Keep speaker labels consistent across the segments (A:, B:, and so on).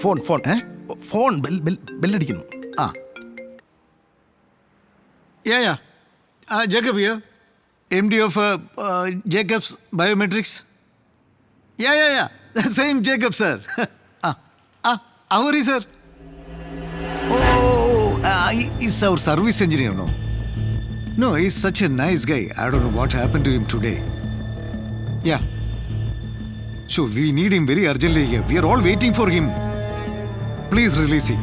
A: Phone phone ബെല്ലടിക്കുന്നു. ആ
B: Yeah. Jacob here, MD of Jacob's Biometrics. Yeah. The same Jacob, sir. How are you, sir? He's our service engineer, no? No, he's such a nice guy. I don't know what happened to him today. Yeah. So we need him very urgently here. We are all waiting for him. Please release him.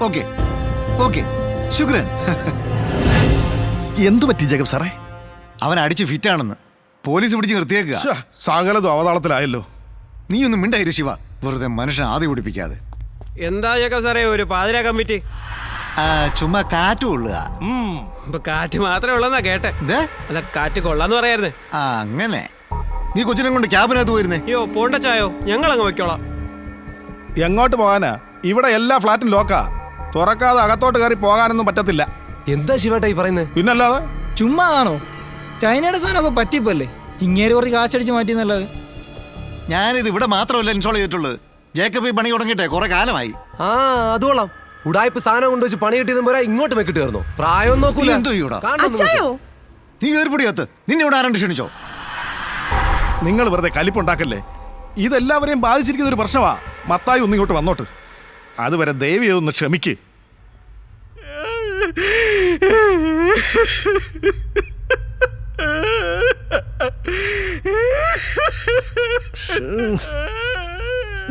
B: Okay. ശുക്രൻ.
A: എന്തു പറ്റി Jacob സാറേ?
B: അവൻ അടിച്ച് ഫിറ്റാണെന്ന് police പിടിച്ച് നിർത്തിയേക്കുക.
A: സകലതും അവതാളത്തിലായല്ലോ.
B: നീ ഒന്നും മിണ്ടായിരു ശിവ, വെറുതെ മനുഷ്യൻ ആദ്യം പിടിപ്പിക്കാതെ.
C: എന്താ ജേക്കബ് സാറേ ഒരു പാതിര കമ്മിറ്റി?
B: ചുമ്മാ കാറ്റ് കൊള്ളുക.
C: ഇപ്പൊ കാറ്റ് മാത്രമേ ഉള്ളെന്നാ കേട്ടെ. അല്ല കാറ്റ് കൊള്ളാന്ന് പറയായിരുന്നേ.
B: അങ്ങനെ നീ കൊച്ചിനെ കൊണ്ട് ക്യാബിനകത്ത് പോയിരുന്നേ?
C: അയ്യോ പോണ്ടച്ചായോ, ഞങ്ങൾ അങ്ങ് വെക്കോളാം.
A: എങ്ങോട്ട് പോകാനാ? ഇവിടെ എല്ലാ ഫ്ലാറ്റും ലോക്കാ. തുറക്കാതെ അകത്തോട്ട് കയറി പോകാനൊന്നും പറ്റത്തില്ല.
D: എന്താ ശിവേട്ടായി പറയുന്നത്?
A: പിന്നല്ലാതെ
E: ചുമ്മാതാണോ? ചൈനയുടെ സാധനമൊക്കെ പറ്റിപ്പല്ലേ. ഇങ്ങേര് കുറച്ച് കാശടിച്ച് മാറ്റിയെന്നുള്ളത്.
B: ഞാനിത് ഇവിടെ മാത്രമല്ല ഇൻസ്റ്റാൾ ചെയ്തിട്ടുള്ളത്. ജേക്കബ് ഈ പണി തുടങ്ങിയിട്ടേ കുറെ കാലമായി.
D: അത് കൊള്ളാം. ഉടായ്പ സാധനം കൊണ്ടുവച്ച് പണി കിട്ടിയതും പോരാ ഇങ്ങോട്ട് മെക്കിട്ട് കയറുന്നു. പ്രായം നോക്കൂല.
B: എന്തോ നീ കയറിപ്പൊടിയത്ത് നിന്നെ ഇവിടെ ആരാണ്ട് ക്ഷണിച്ചോ?
A: നിങ്ങൾ വെറുതെ കലിപ്പുണ്ടാക്കല്ലേ. ഇതെല്ലാവരെയും ബാധിച്ചിരിക്കുന്ന ഒരു പ്രശ്നമാ. മത്തായി ഒന്ന് ഇങ്ങോട്ട് വന്നോട്ട്. അതുവരെ ദയവ് ചെയ്തൊന്ന് ക്ഷമിക്ക്.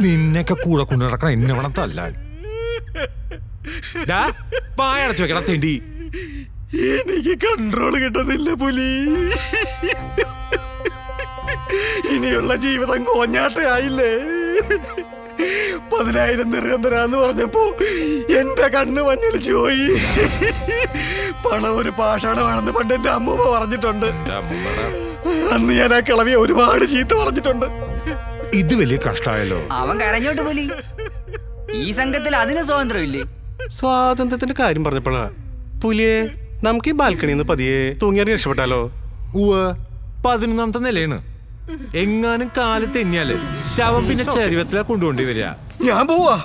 F: നിന്നൊക്കെ കൂടെ കൊണ്ടു നടക്കണം. എന്നെ വേണം തല്ലാൻ. പായടച്ചു വെക്കണം തെണ്ടി.
C: എനിക്ക് കൺട്രോൾ കിട്ടുന്നില്ല പുലി. ഇനിയുള്ള ജീവിതം കോഞ്ഞാട്ടയായില്ലേ. 10,000 ദിർഹം തരാന്ന് പറഞ്ഞപ്പോ എന്റെ കണ്ണ് മഞ്ഞളിച്ചു പോയി. പണം ഒരു പാഷാണമാണെന്ന് പണ്ട് എന്റെ അമ്മൂമ്മ പറഞ്ഞിട്ടുണ്ട്. അന്ന് ഞാൻ ആ കിളവിയെ ഒരുപാട് ചീത്ത പറഞ്ഞിട്ടുണ്ട്.
F: ഇത് വലിയ കഷ്ടായല്ലോ.
G: അവൻ കരഞ്ഞോട്ട് പുലി. ഈ സംഘത്തിൽ അതിന് സ്വാതന്ത്ര്യമില്ലേ?
H: സ്വാതന്ത്ര്യത്തിന്റെ കാര്യം പറഞ്ഞപ്പോഴാ പുലിയെ നമുക്ക് ഈ ബാൽക്കണിന്ന് പതിയെ തൂങ്ങിയാൽ രക്ഷപ്പെട്ടാലോ?
F: 11ാമത്തെ നിലയാണ്. എങ്ങാനും കാല് തെന്നിയാല് ശവം പിന്നെ ചരിവത്തിലാ കൊണ്ടുകൊണ്ടി വരിക.
C: ഞാൻ പോവാ.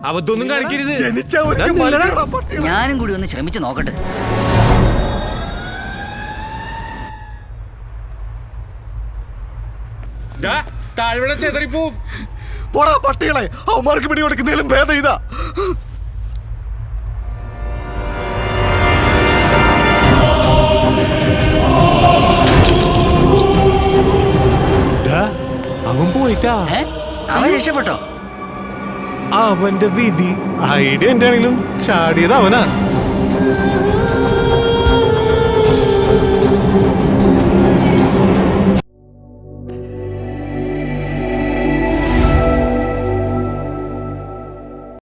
F: അബദ്ധമൊന്നും കാണിക്കരുത്.
G: ഞാനും കൂടി ഒന്ന് ശ്രമിച്ചു നോക്കട്ടെ.
F: താഴ്വര ചെതറിപ്പോവും.
C: പോടാ പട്ടികളെ. അവന്മാർക്ക് പിടി കൊടുക്കുന്നതിലും ഭേദം ഇതാ.
F: അവൻ പോയിട്ടാ.
G: അവൻ രക്ഷപ്പെട്ടോ?
F: അവന്റെ വിധി.
H: ഐഡിയ എന്റെ ആണെങ്കിലും ചാടിയത് അവനാ.